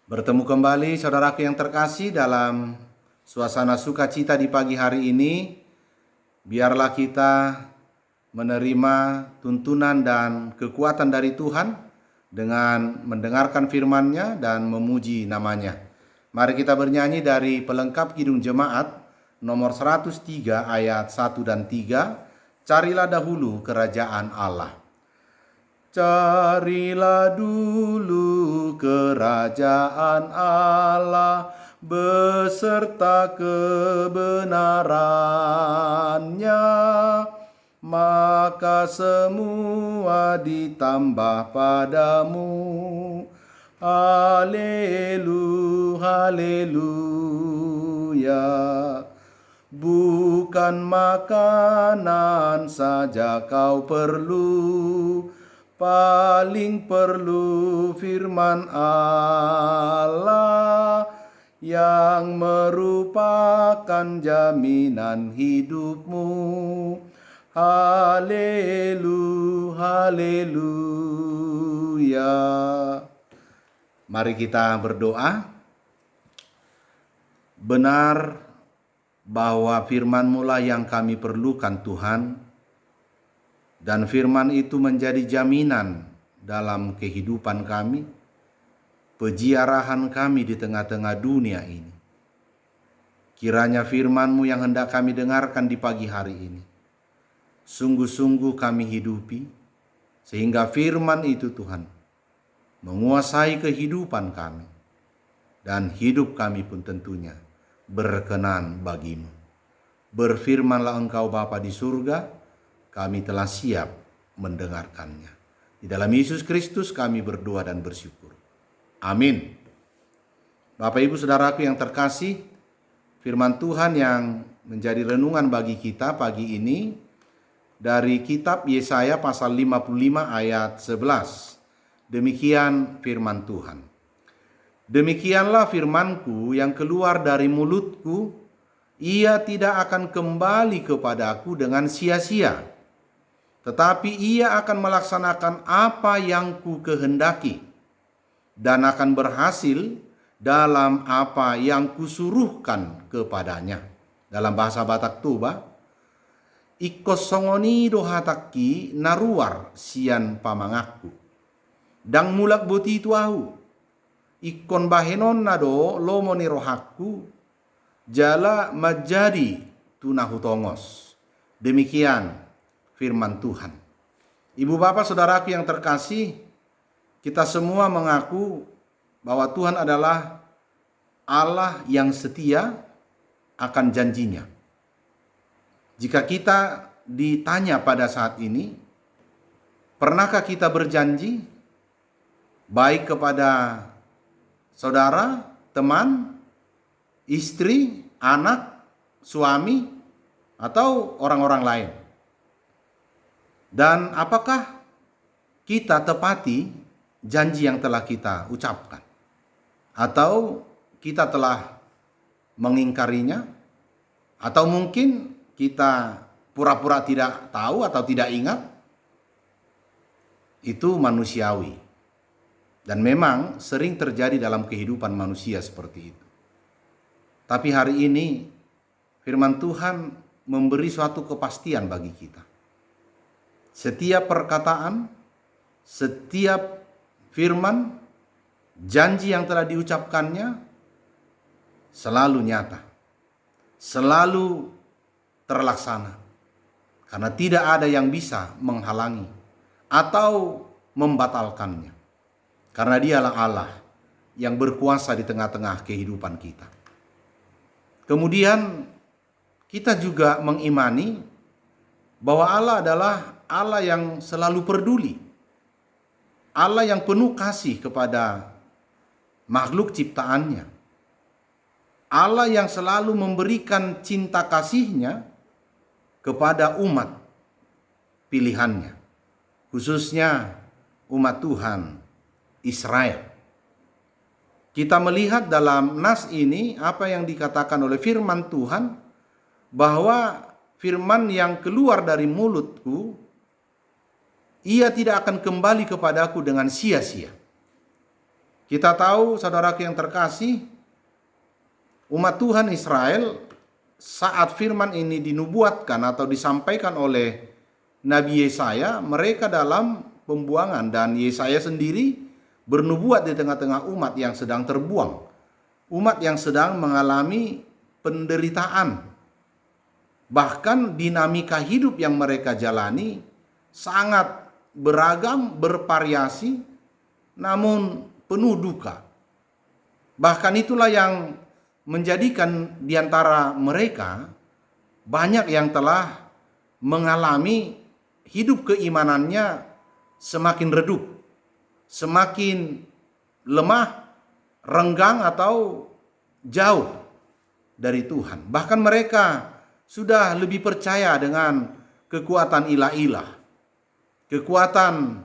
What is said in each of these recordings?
Bertemu kembali saudaraku yang terkasih dalam suasana sukacita di pagi hari ini. Biarlah kita menerima tuntunan dan kekuatan dari Tuhan dengan mendengarkan firman-Nya dan memuji namanya. Mari kita bernyanyi dari pelengkap Kidung Jemaat nomor 103 ayat 1 dan 3. Carilah dahulu kerajaan Allah. Carilah dulu kerajaan Allah beserta kebenarannya, maka semua ditambah padamu. Haleluya, haleluya. Bukan makanan saja kau perlu, paling perlu firman Allah yang merupakan jaminan hidupmu. Haleluya, haleluya. Mari kita berdoa. Benar bahwa firman-Mu lah yang kami perlukan, Tuhan. Dan firman itu menjadi jaminan dalam kehidupan kami, peziarahan kami di tengah-tengah dunia ini. Kiranya firman-Mu yang hendak kami dengarkan di pagi hari ini, sungguh-sungguh kami hidupi, sehingga firman itu Tuhan menguasai kehidupan kami, dan hidup kami pun tentunya berkenan bagi-Mu. Berfirmanlah Engkau Bapa di surga, kami telah siap mendengarkannya. Di dalam Yesus Kristus kami berdoa dan bersyukur. Amin. Bapak Ibu Saudaraku yang terkasih, firman Tuhan yang menjadi renungan bagi kita pagi ini dari kitab Yesaya pasal 55 ayat 11. Demikian firman Tuhan. Demikianlah firman-Ku yang keluar dari mulutku, ia tidak akan kembali kepadaku dengan sia-sia, tetapi ia akan melaksanakan apa yang ku kehendaki dan akan berhasil dalam apa yang kusuruhkan kepadanya. Dalam bahasa Batak Toba, ikosongoni dohataki naruar sian pamangaku, dang mulak boti tuahu, ikon bahenon nado lomoni rohaku, jala majadi tunahu tongos. Demikian firman Tuhan. Ibu bapak saudaraku yang terkasih, kita semua mengaku bahwa Tuhan adalah Allah yang setia akan janjinya. Jika kita ditanya pada saat ini, pernahkah kita berjanji baik kepada saudara, teman, istri, anak, suami, atau orang-orang lain? Dan apakah kita tepati janji yang telah kita ucapkan? Atau kita telah mengingkarinya? Atau mungkin kita pura-pura tidak tahu atau tidak ingat? Itu manusiawi. Dan memang sering terjadi dalam kehidupan manusia seperti itu. Tapi hari ini firman Tuhan memberi suatu kepastian bagi kita. Setiap perkataan, setiap firman, janji yang telah diucapkannya selalu nyata, selalu terlaksana. Karena tidak ada yang bisa menghalangi atau membatalkannya. Karena Dialah Allah yang berkuasa di tengah-tengah kehidupan kita. Kemudian kita juga mengimani bahwa Allah adalah Allah yang selalu peduli, Allah yang penuh kasih kepada makhluk ciptaannya, Allah yang selalu memberikan cinta kasih-Nya kepada umat pilihannya, khususnya umat Tuhan Israel. Kita melihat dalam nas ini apa yang dikatakan oleh firman Tuhan, bahwa firman yang keluar dari mulutku, ia tidak akan kembali kepadaku dengan sia-sia. Kita tahu, saudaraku yang terkasih, umat Tuhan Israel saat firman ini dinubuatkan atau disampaikan oleh Nabi Yesaya, mereka dalam pembuangan, dan Yesaya sendiri bernubuat di tengah-tengah umat yang sedang terbuang, umat yang sedang mengalami penderitaan. Bahkan dinamika hidup yang mereka jalani sangat beragam, bervariasi, namun penuh duka. Bahkan itulah yang menjadikan di antara mereka banyak yang telah mengalami hidup keimanannya semakin redup, semakin lemah, renggang atau jauh dari Tuhan. Bahkan mereka sudah lebih percaya dengan kekuatan ilah-ilah, kekuatan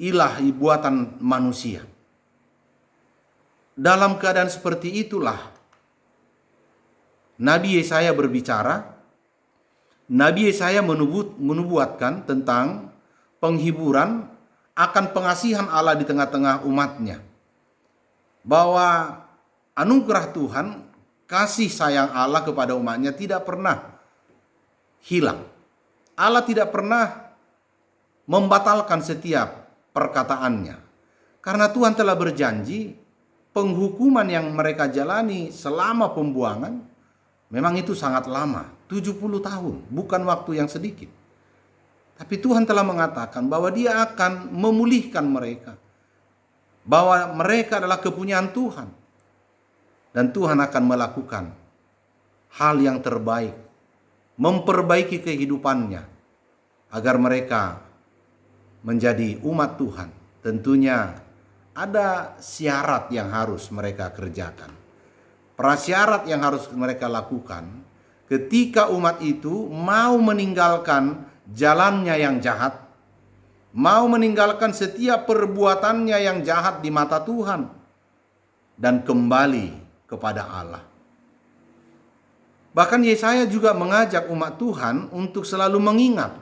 ilah buatan manusia. Dalam keadaan seperti itulah Nabi Yesaya berbicara. Nabi Yesaya menubuatkan tentang penghiburan akan pengasihan Allah di tengah-tengah umatnya. Bahwa anugerah Tuhan, kasih sayang Allah kepada umatnya tidak pernah hilang. Allah tidak pernah membatalkan setiap perkataannya. Karena Tuhan telah berjanji, penghukuman yang mereka jalani selama pembuangan memang itu sangat lama, 70 tahun, bukan waktu yang sedikit. Tapi Tuhan telah mengatakan bahwa Dia akan memulihkan mereka, bahwa mereka adalah kepunyaan Tuhan, dan Tuhan akan melakukan hal yang terbaik, memperbaiki kehidupannya agar mereka menjadi umat Tuhan. Tentunya ada syarat yang harus mereka kerjakan, prasyarat yang harus mereka lakukan ketika umat itu mau meninggalkan jalannya yang jahat, mau meninggalkan setiap perbuatannya yang jahat di mata Tuhan, dan kembali kepada Allah. Bahkan Yesaya juga mengajak umat Tuhan untuk selalu mengingat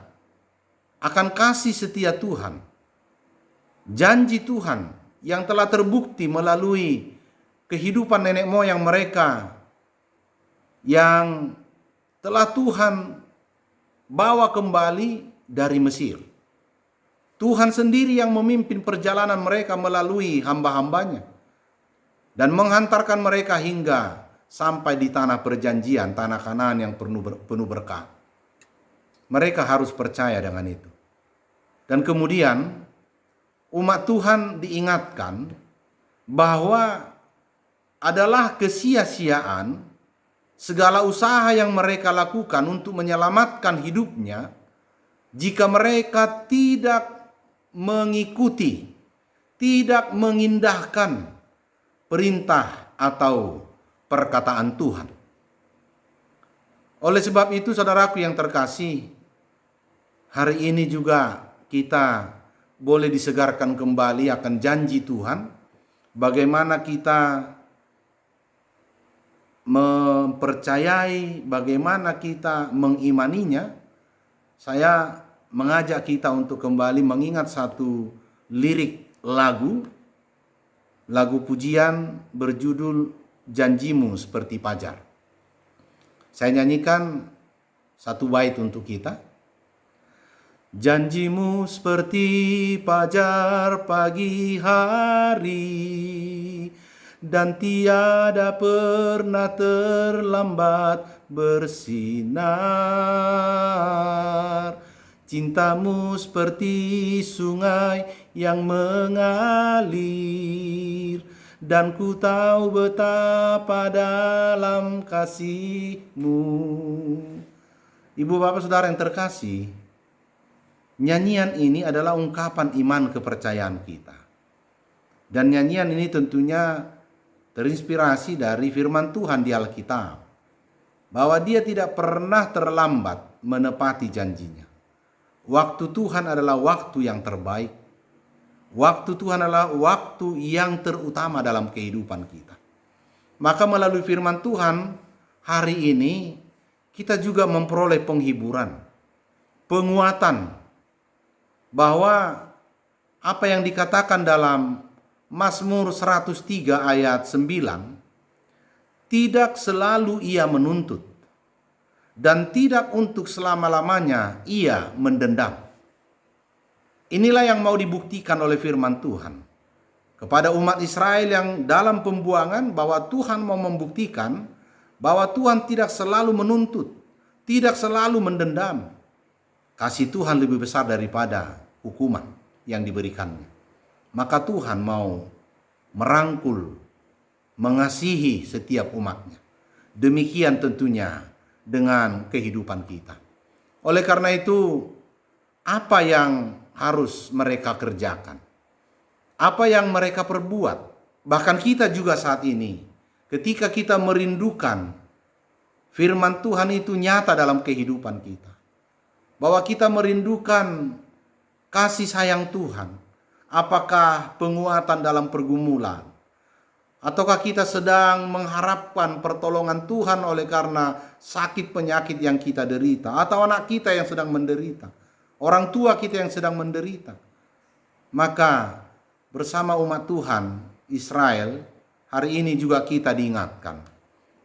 akan kasih setia Tuhan, janji Tuhan yang telah terbukti melalui kehidupan nenek moyang mereka yang telah Tuhan bawa kembali dari Mesir. Tuhan sendiri yang memimpin perjalanan mereka melalui hamba-hambanya dan menghantarkan mereka hingga sampai di tanah perjanjian, tanah Kanaan yang penuh berkah. Mereka harus percaya dengan itu. Dan kemudian umat Tuhan diingatkan bahwa adalah kesia-siaan segala usaha yang mereka lakukan untuk menyelamatkan hidupnya jika mereka tidak mengikuti, tidak mengindahkan perintah atau perkataan Tuhan. Oleh sebab itu, saudaraku yang terkasih, hari ini juga kita boleh disegarkan kembali akan janji Tuhan, bagaimana kita mempercayai, bagaimana kita mengimaninya. Saya mengajak kita untuk kembali mengingat satu lirik lagu pujian berjudul Janjimu Seperti Fajar. Saya nyanyikan satu bait untuk kita. Janjimu seperti fajar pagi hari, dan tiada pernah terlambat bersinar. Cintamu seperti sungai yang mengalir, dan ku tahu betapa dalam kasih-Mu. Ibu bapak saudara yang terkasih, nyanyian ini adalah ungkapan iman kepercayaan kita. Dan nyanyian ini tentunya terinspirasi dari firman Tuhan di Alkitab, bahwa Dia tidak pernah terlambat menepati janjinya. Waktu Tuhan adalah waktu yang terbaik. Waktu Tuhan adalah waktu yang terutama dalam kehidupan kita. Maka melalui firman Tuhan hari ini kita juga memperoleh penghiburan, penguatan, bahwa apa yang dikatakan dalam Mazmur 103 ayat 9, tidak selalu ia menuntut, dan tidak untuk selama-lamanya ia mendendam. Inilah yang mau dibuktikan oleh firman Tuhan kepada umat Israel yang dalam pembuangan, bahwa Tuhan mau membuktikan bahwa Tuhan tidak selalu menuntut, tidak selalu mendendam. Kasih Tuhan lebih besar daripada hukuman yang diberikannya. Maka Tuhan mau merangkul, mengasihi setiap umatnya. Demikian tentunya dengan kehidupan kita. Oleh karena itu, apa yang harus mereka kerjakan? Apa yang mereka perbuat? Bahkan kita juga saat ini, ketika kita merindukan firman Tuhan itu nyata dalam kehidupan kita, bahwa kita merindukan kasih sayang Tuhan, apakah penguatan dalam pergumulan, ataukah kita sedang mengharapkan pertolongan Tuhan oleh karena sakit penyakit yang kita derita, atau anak kita yang sedang menderita, orang tua kita yang sedang menderita. Maka bersama umat Tuhan Israel, hari ini juga kita diingatkan.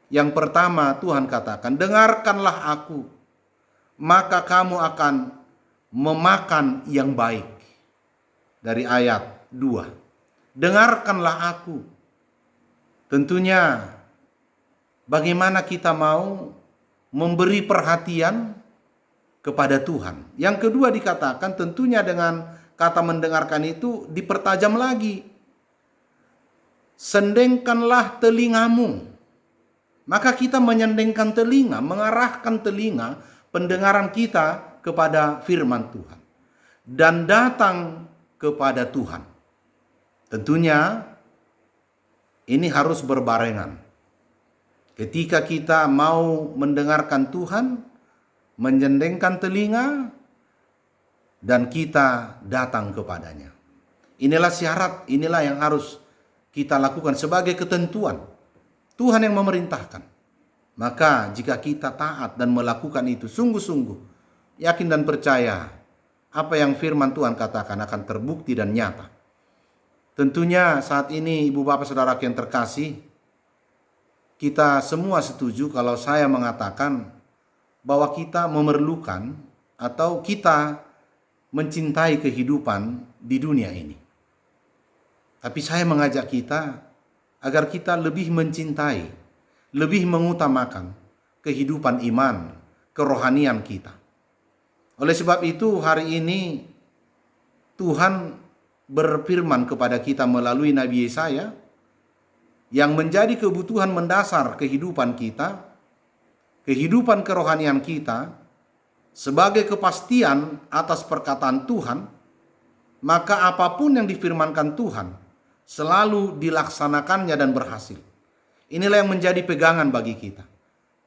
Yang pertama, Tuhan katakan, dengarkanlah aku, maka kamu akan memakan yang baik. Dari ayat 2. Dengarkanlah aku. Tentunya bagaimana kita mau memberi perhatian kepada Tuhan. Yang kedua dikatakan, tentunya dengan kata mendengarkan itu dipertajam lagi. Sendengkanlah telingamu. Maka kita menyendengkan telinga, mengarahkan telinga pendengaran kita kepada firman Tuhan. Dan datang kepada Tuhan. Tentunya ini harus berbarengan. Ketika kita mau mendengarkan Tuhan, menyendengkan telinga, dan kita datang kepadanya. Inilah syarat, inilah yang harus kita lakukan sebagai ketentuan. Tuhan yang memerintahkan. Maka jika kita taat dan melakukan itu sungguh-sungguh, yakin dan percaya, apa yang firman Tuhan katakan akan terbukti dan nyata. Tentunya saat ini ibu bapak saudara yang terkasih, kita semua setuju kalau saya mengatakan bahwa kita memerlukan atau kita mencintai kehidupan di dunia ini. Tapi saya mengajak kita agar kita lebih mencintai, lebih mengutamakan kehidupan iman, kerohanian kita. Oleh sebab itu hari ini Tuhan berfirman kepada kita melalui Nabi Yesaya yang menjadi kebutuhan mendasar kehidupan kita, kehidupan kerohanian kita, sebagai kepastian atas perkataan Tuhan. Maka apapun yang difirmankan Tuhan selalu dilaksanakannya dan berhasil. Inilah yang menjadi pegangan bagi kita.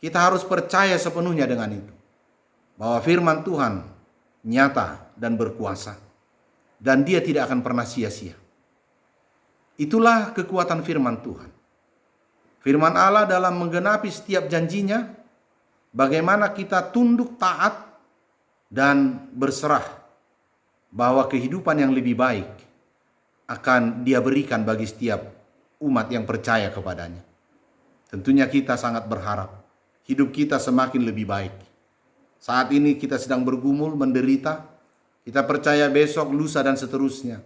Kita harus percaya sepenuhnya dengan itu, bahwa firman Tuhan nyata dan berkuasa, dan dia tidak akan pernah sia-sia. Itulah kekuatan firman Tuhan. Firman Allah dalam menggenapi setiap janjinya, bagaimana kita tunduk taat dan berserah bahwa kehidupan yang lebih baik akan dia berikan bagi setiap umat yang percaya kepadanya. Tentunya kita sangat berharap hidup kita semakin lebih baik. Saat ini kita sedang bergumul, menderita. Kita percaya besok, lusa dan seterusnya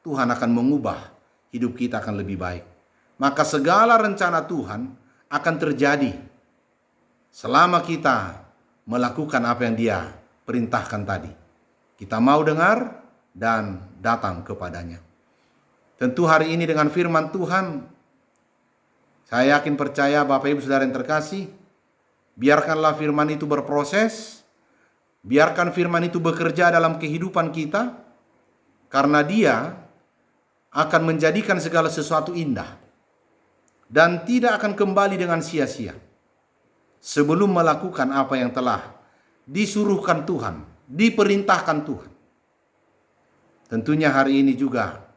Tuhan akan mengubah hidup kita akan lebih baik. Maka segala rencana Tuhan akan terjadi selama kita melakukan apa yang dia perintahkan tadi. Kita mau dengar dan datang kepadanya. Tentu hari ini dengan firman Tuhan, saya yakin percaya Bapak Ibu Saudara yang terkasih, biarkanlah firman itu berproses, biarkan firman itu bekerja dalam kehidupan kita, karena dia akan menjadikan segala sesuatu indah dan tidak akan kembali dengan sia-sia sebelum melakukan apa yang telah disuruhkan Tuhan, diperintahkan Tuhan. Tentunya hari ini juga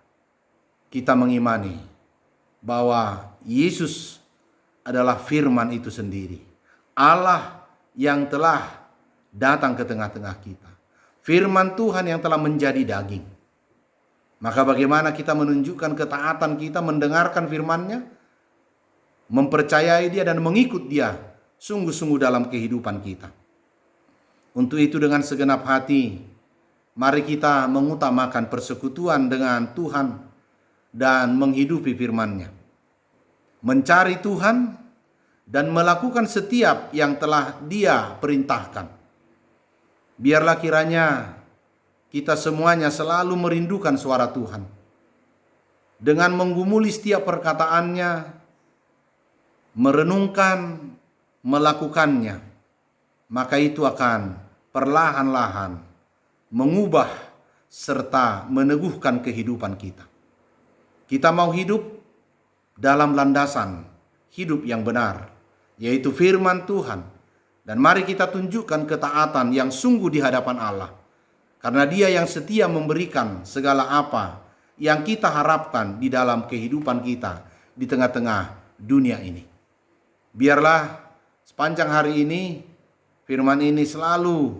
kita mengimani bahwa Yesus adalah firman itu sendiri. Allah yang telah datang ke tengah-tengah kita. Firman Tuhan yang telah menjadi daging. Maka bagaimana kita menunjukkan ketaatan kita mendengarkan firman-Nya, mempercayai Dia dan mengikut Dia sungguh-sungguh dalam kehidupan kita. Untuk itu dengan segenap hati, mari kita mengutamakan persekutuan dengan Tuhan dan menghidupi firman-Nya. Mencari Tuhan dan melakukan setiap yang telah Dia perintahkan. Biarlah kiranya kita semuanya selalu merindukan suara Tuhan. Dengan menggumuli setiap perkataannya, merenungkan, melakukannya, maka itu akan perlahan-lahan mengubah serta meneguhkan kehidupan kita. Kita mau hidup dalam landasan hidup yang benar, yaitu firman Tuhan. Dan mari kita tunjukkan ketaatan yang sungguh di hadapan Allah. Karena Dia yang setia memberikan segala apa yang kita harapkan di dalam kehidupan kita di tengah-tengah dunia ini. Biarlah sepanjang hari ini firman ini selalu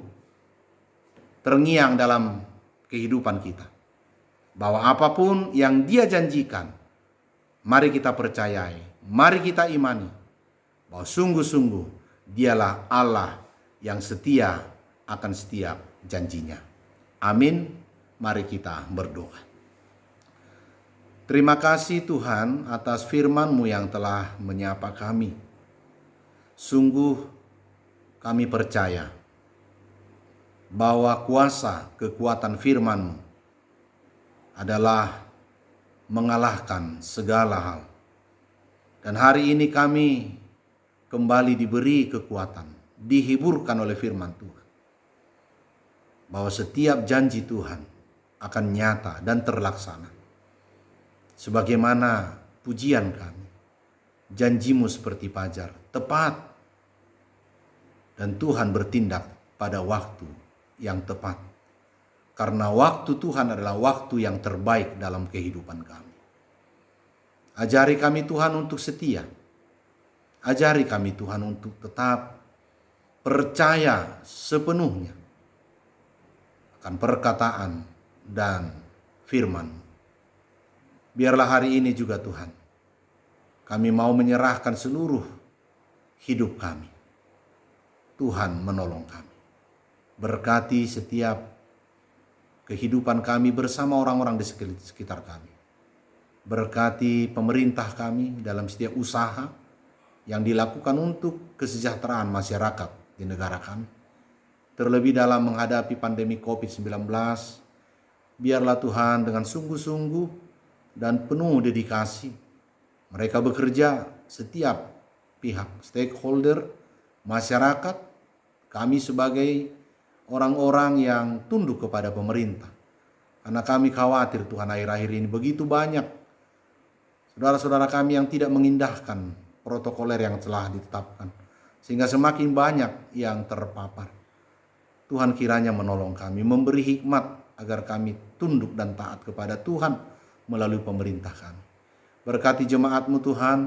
terngiang dalam kehidupan kita. Bahwa apapun yang Dia janjikan, mari kita percayai, mari kita imani bahwa sungguh-sungguh Dialah Allah yang setia akan setiap janjinya. Amin. Mari kita berdoa. Terima kasih Tuhan atas firman-Mu yang telah menyapa kami. Sungguh kami percaya bahwa kuasa kekuatan firman-Mu adalah mengalahkan segala hal. Dan hari ini kami kembali diberi kekuatan, dihiburkan oleh firman Tuhan. Bahwa setiap janji Tuhan akan nyata dan terlaksana. Sebagaimana pujian kami, janji-Mu seperti fajar, tepat. Dan Tuhan bertindak pada waktu yang tepat. Karena waktu Tuhan adalah waktu yang terbaik dalam kehidupan kami. Ajari kami Tuhan untuk setia. Ajari kami Tuhan untuk tetap percaya sepenuhnya akan perkataan dan firman. Biarlah hari ini juga Tuhan, kami mau menyerahkan seluruh hidup kami. Tuhan menolong kami. Berkati setiap kehidupan kami bersama orang-orang di sekitar kami. Berkati pemerintah kami dalam setiap usaha yang dilakukan untuk kesejahteraan masyarakat di negara kami. Terlebih dalam menghadapi pandemi COVID-19, biarlah Tuhan dengan sungguh-sungguh dan penuh dedikasi mereka bekerja setiap pihak, stakeholder, masyarakat, kami sebagai orang-orang yang tunduk kepada pemerintah. Karena kami khawatir Tuhan akhir-akhir ini begitu banyak saudara-saudara kami yang tidak mengindahkan protokoler yang telah ditetapkan. Sehingga semakin banyak yang terpapar. Tuhan kiranya menolong kami, memberi hikmat agar kami tunduk dan taat kepada Tuhan melalui pemerintah kami. Berkati jemaat-Mu Tuhan,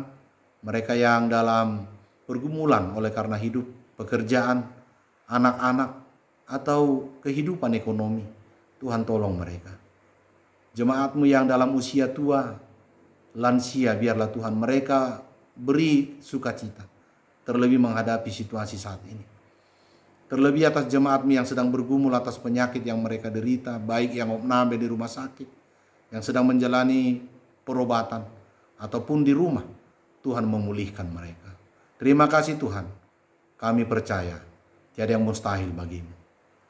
mereka yang dalam pergumulan oleh karena hidup, pekerjaan, anak-anak, atau kehidupan ekonomi. Tuhan tolong mereka. Jemaat-Mu yang dalam usia tua, lansia, biarlah Tuhan mereka beri sukacita. Terlebih menghadapi situasi saat ini. Terlebih atas jemaat-Mu yang sedang bergumul atas penyakit yang mereka derita, baik yang opname di rumah sakit, yang sedang menjalani perobatan, ataupun di rumah. Tuhan memulihkan mereka. Terima kasih Tuhan. Kami percaya tiada yang mustahil bagi-Mu.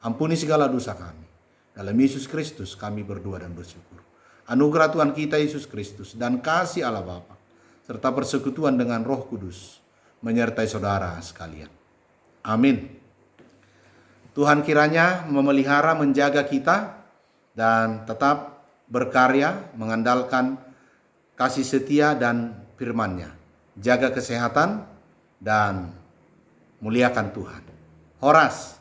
Ampuni segala dosa kami. Dalam Yesus Kristus kami berdoa dan bersyukur. Anugerah Tuhan kita Yesus Kristus dan kasih Allah Bapa serta persekutuan dengan Roh Kudus menyertai saudara sekalian. Amin. Tuhan kiranya memelihara, menjaga kita dan tetap berkarya mengandalkan kasih setia dan firman-Nya. Jaga kesehatan dan muliakan Tuhan. Horas.